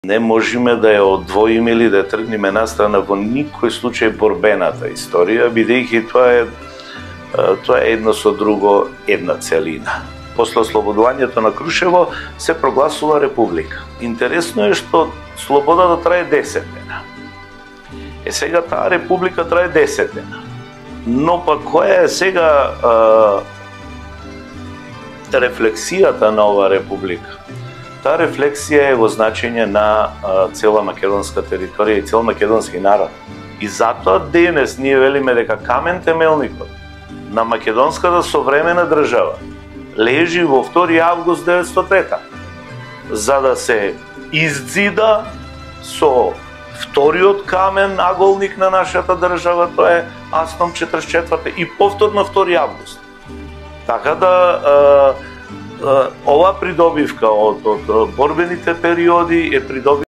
Не можеме да ја одвоиме или да тргнеме настрана во никој случај борбената историја, бидејќи тоа е едно со друго една целина. После ослободувањето на Крушево се прогласува република. Интересно е што слободата трае 10 дена. Сега таа република трае 10 дена. Но па која е сега рефлексијата на оваа република? Таа рефлексија е во значење на цела македонска територија и цел македонски народ. И затоа денес ние велиме дека камен темелникот на македонската современа држава лежи во 2 август 1903, за да се издзида со вториот камен аголник на нашата држава, тоа е Астом 44 и повторно 2 август. Така да ова придобивка од борбените периоди е придобивка